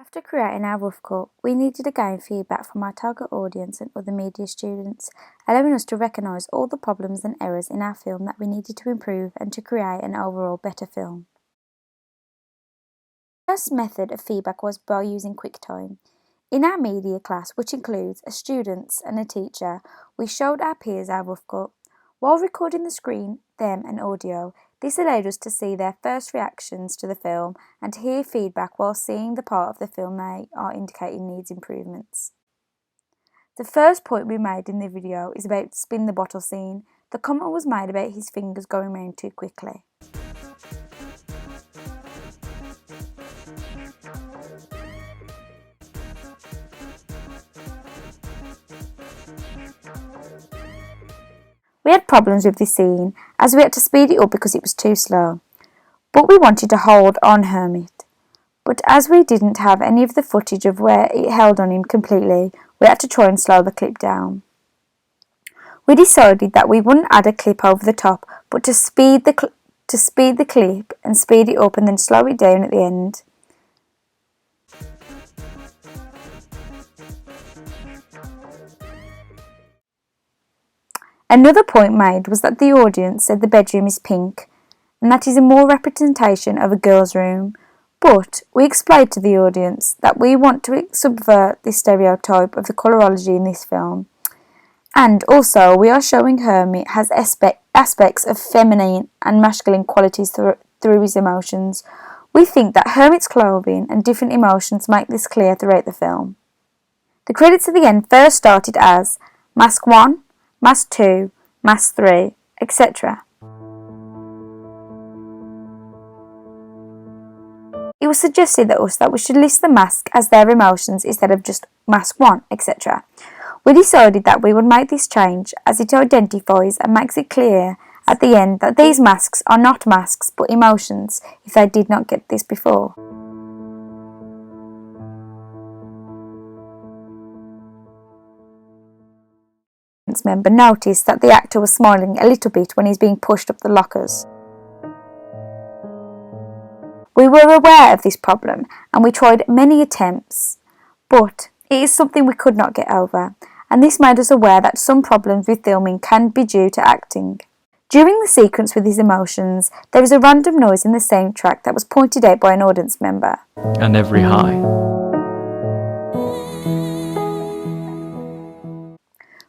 After creating our rough cut, we needed to gain feedback from our target audience and other media students, allowing us to recognise all the problems and errors in our film that we needed to improve and to create an overall better film. The first method of feedback was by using QuickTime. In our media class, which includes a student and a teacher, we showed our peers our rough cut. While recording the screen, them and audio, this allowed us to see their first reactions to the film and to hear feedback while seeing the part of the film they are indicating needs improvements. The first point we made in the video is about spin the bottle scene. The comment was made about his fingers going round too quickly. We had problems with this scene, as we had to speed it up because it was too slow. But we wanted to hold on Hermit. But as we didn't have any of the footage of where it held on him completely, we had to try and slow the clip down. We decided that we wouldn't add a clip over the top, but to speed the clip and speed it up and then slow it down at the end. Another point made was that the audience said the bedroom is pink, and that is a more representation of a girl's room. But we explained to the audience that we want to subvert this stereotype of the colourology in this film. And also, we are showing Hermit has aspects of feminine and masculine qualities through his emotions. We think that Hermit's clothing and different emotions make this clear throughout the film. The credits at the end first started as Mask 1, Mask 2, Mask 3, etc. It was suggested to us that we should list the masks as their emotions instead of just Mask 1, etc. We decided that we would make this change as it identifies and makes it clear at the end that these masks are not masks but emotions if they did not get this before. Member noticed that the actor was smiling a little bit when he's being pushed up the lockers. We were aware of this problem and we tried many attempts, but it is something we could not get over, and this made us aware that some problems with filming can be due to acting. During the sequence with his emotions, there was a random noise in the soundtrack that was pointed out by an audience member. And every high.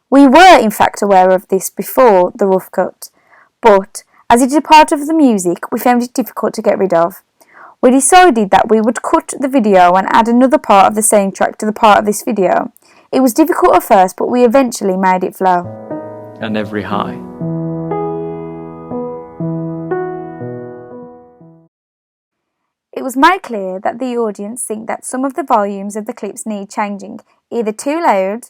We were in fact aware of this before the rough cut, but as it is a part of the music, we found it difficult to get rid of. We decided that we would cut the video and add another part of the soundtrack to the part of this video. It was difficult at first, but we eventually made it flow. And every high. It was made clear that the audience think that some of the volumes of the clips need changing, either too loud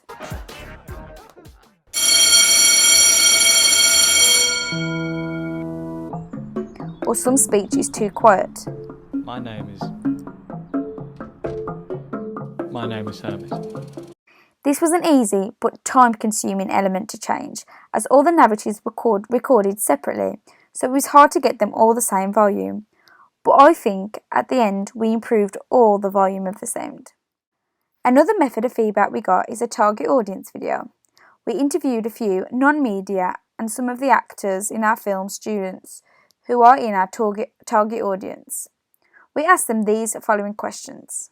or some speech is too quiet. My name is Hermit. This was an easy but time-consuming element to change, as all the narratives were recorded separately, so it was hard to get them all the same volume. But I think at the end we improved all the volume of the sound. Another method of feedback we got is a target audience video. We interviewed a few non-media and some of the actors in our film students who are in our target audience. We asked them these following questions.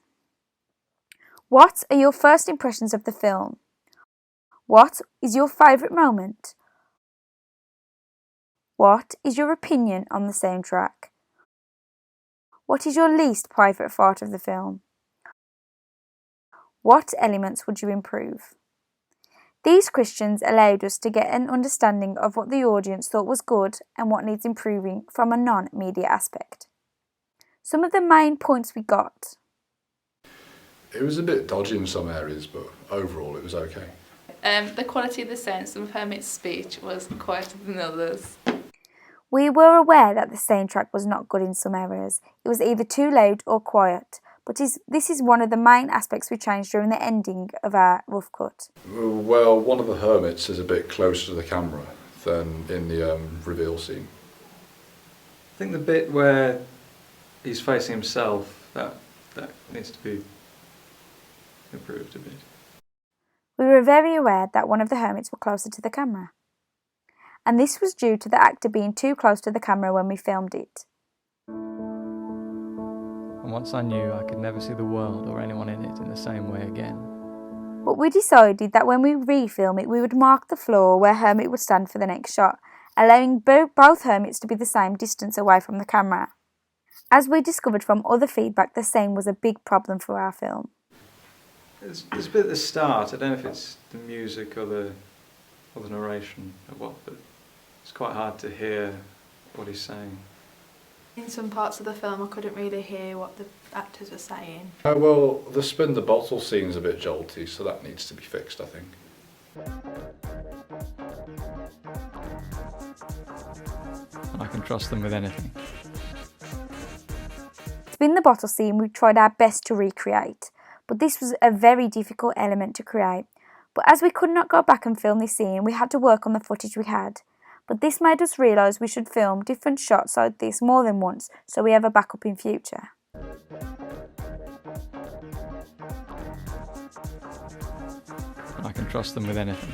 What are your first impressions of the film? What is your favourite moment? What is your opinion on the soundtrack? What is your least favourite part of the film? What elements would you improve? These questions allowed us to get an understanding of what the audience thought was good and what needs improving from a non-media aspect. Some of the main points we got. It was a bit dodgy in some areas, but overall it was okay. The quality of the sound, some of Hermit's speech was quieter than others. We were aware that the soundtrack was not good in some areas. It was either too loud or quiet, but this is one of the main aspects we changed during the ending of our rough cut. Well, one of the hermits is a bit closer to the camera than in the reveal scene. I think the bit where he's facing himself, that needs to be improved a bit. We were very aware that one of the hermits were closer to the camera, and this was due to the actor being too close to the camera when we filmed it. And once I knew I could never see the world or anyone in it in the same way again. But we decided that when we re-film it, we would mark the floor where Hermit would stand for the next shot, allowing both hermits to be the same distance away from the camera. As we discovered from other feedback, the scene was a big problem for our film. There's a bit at the start, I don't know if it's the music or the narration or what, but it's quite hard to hear what he's saying. In some parts of the film I couldn't really hear what the actors were saying. Well, the spin the bottle scene's a bit jolty, so that needs to be fixed, I think. I can trust them with anything. Spin the bottle scene we tried our best to recreate, but this was a very difficult element to create. But as we could not go back and film this scene, we had to work on the footage we had. But this made us realise we should film different shots like this more than once, so we have a backup in future. I can trust them with anything.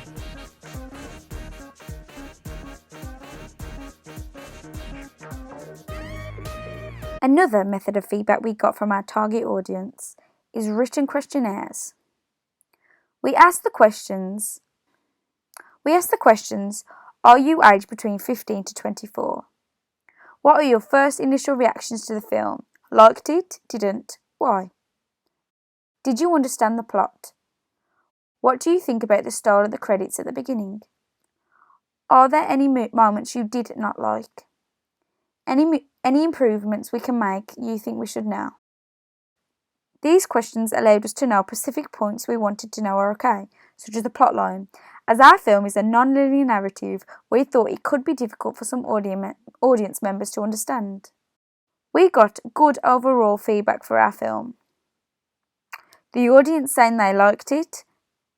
Another method of feedback we got from our target audience is written questionnaires. We asked the questions, are you aged between 15 to 24? What are your first initial reactions to the film? Liked it? Didn't? Why? Did you understand the plot? What do you think about the style of the credits at the beginning? Are there any moments you did not like? Any improvements we can make you think we should know? These questions allowed us to know specific points we wanted to know are okay, such as the plotline. As our film is a non-linear narrative, we thought it could be difficult for some audience members to understand. We got good overall feedback for our film. The audience saying they liked it,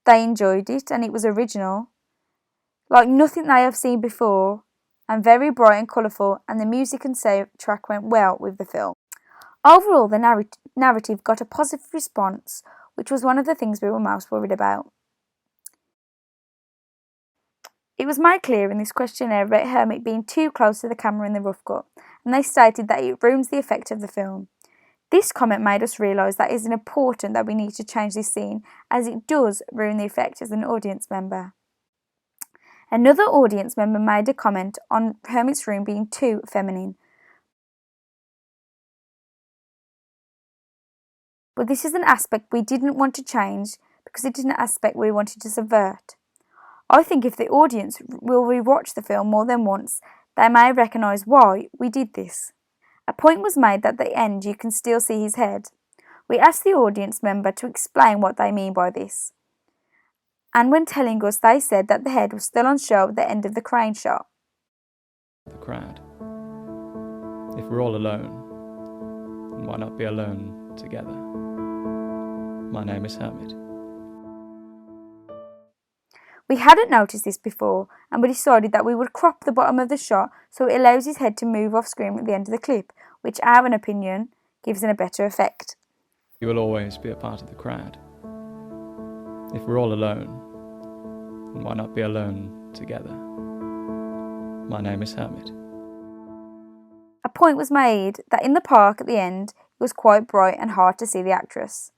they enjoyed it, and it was original, like nothing they have seen before, and very bright and colourful, and the music and soundtrack went well with the film. Overall, the narrative got a positive response, which was one of the things we were most worried about. It was made clear in this questionnaire about Hermit being too close to the camera in the rough cut, and they stated that it ruins the effect of the film. This comment made us realise that it is important that we need to change this scene, as it does ruin the effect as an audience member. Another audience member made a comment on Hermit's room being too feminine. But this is an aspect we didn't want to change because it is an aspect we wanted to subvert. I think if the audience will rewatch the film more than once, they may recognise why we did this. A point was made that at the end you can still see his head. We asked the audience member to explain what they mean by this. And when telling us, they said that the head was still on show at the end of the crane shot. The crowd. If we're all alone, then why not be alone together? My name is Hermit. We hadn't noticed this before, and we decided that we would crop the bottom of the shot so it allows his head to move off screen at the end of the clip, which, our opinion, gives it a better effect. You will always be a part of the crowd. If we're all alone, then why not be alone together? My name is Hermit. A point was made that in the park at the end, it was quite bright and hard to see the actress.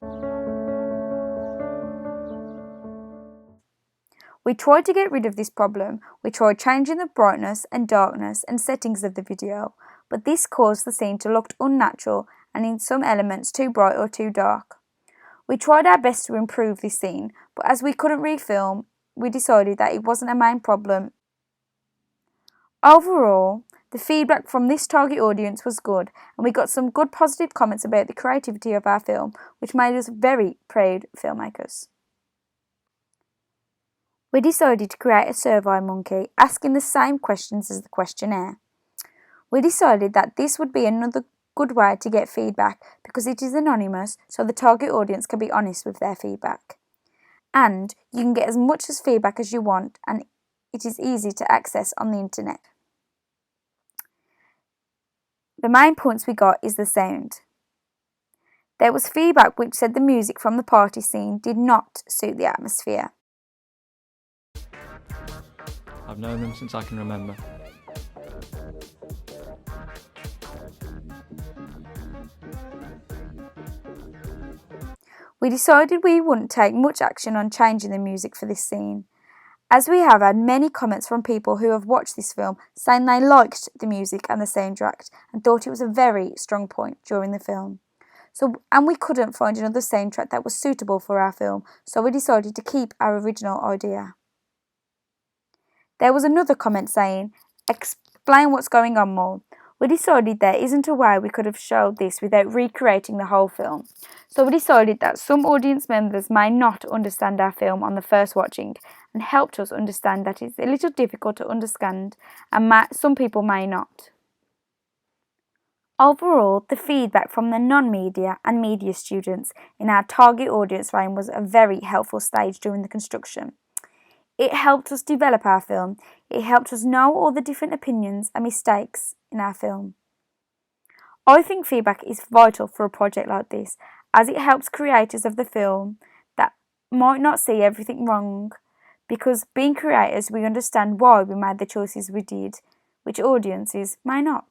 We tried to get rid of this problem. We tried changing the brightness and darkness and settings of the video, but this caused the scene to look unnatural and in some elements too bright or too dark. We tried our best to improve this scene, but as we couldn't refilm, we decided that it wasn't a main problem. Overall, the feedback from this target audience was good, and we got some good positive comments about the creativity of our film, which made us very proud filmmakers. We decided to create a survey monkey asking the same questions as the questionnaire. We decided that this would be another good way to get feedback because it is anonymous, so the target audience can be honest with their feedback. And you can get as much as feedback as you want, and it is easy to access on the internet. The main points we got is the sound. There was feedback which said the music from the party scene did not suit the atmosphere. I've known them since I can remember. We decided we wouldn't take much action on changing the music for this scene, as we have had many comments from people who have watched this film saying they liked the music and the soundtrack and thought it was a very strong point during the film. And we couldn't find another soundtrack that was suitable for our film, so we decided to keep our original idea. There was another comment saying, "Explain what's going on more." We decided there isn't a way we could have showed this without recreating the whole film. So we decided that some audience members may not understand our film on the first watching, and helped us understand that it's a little difficult to understand and some people may not. Overall, the feedback from the non-media and media students in our target audience range was a very helpful stage during the construction. It helped us develop our film. It helped us know all the different opinions and mistakes in our film. I think feedback is vital for a project like this, as it helps creators of the film that might not see everything wrong, because being creators we understand why we made the choices we did, which audiences may not.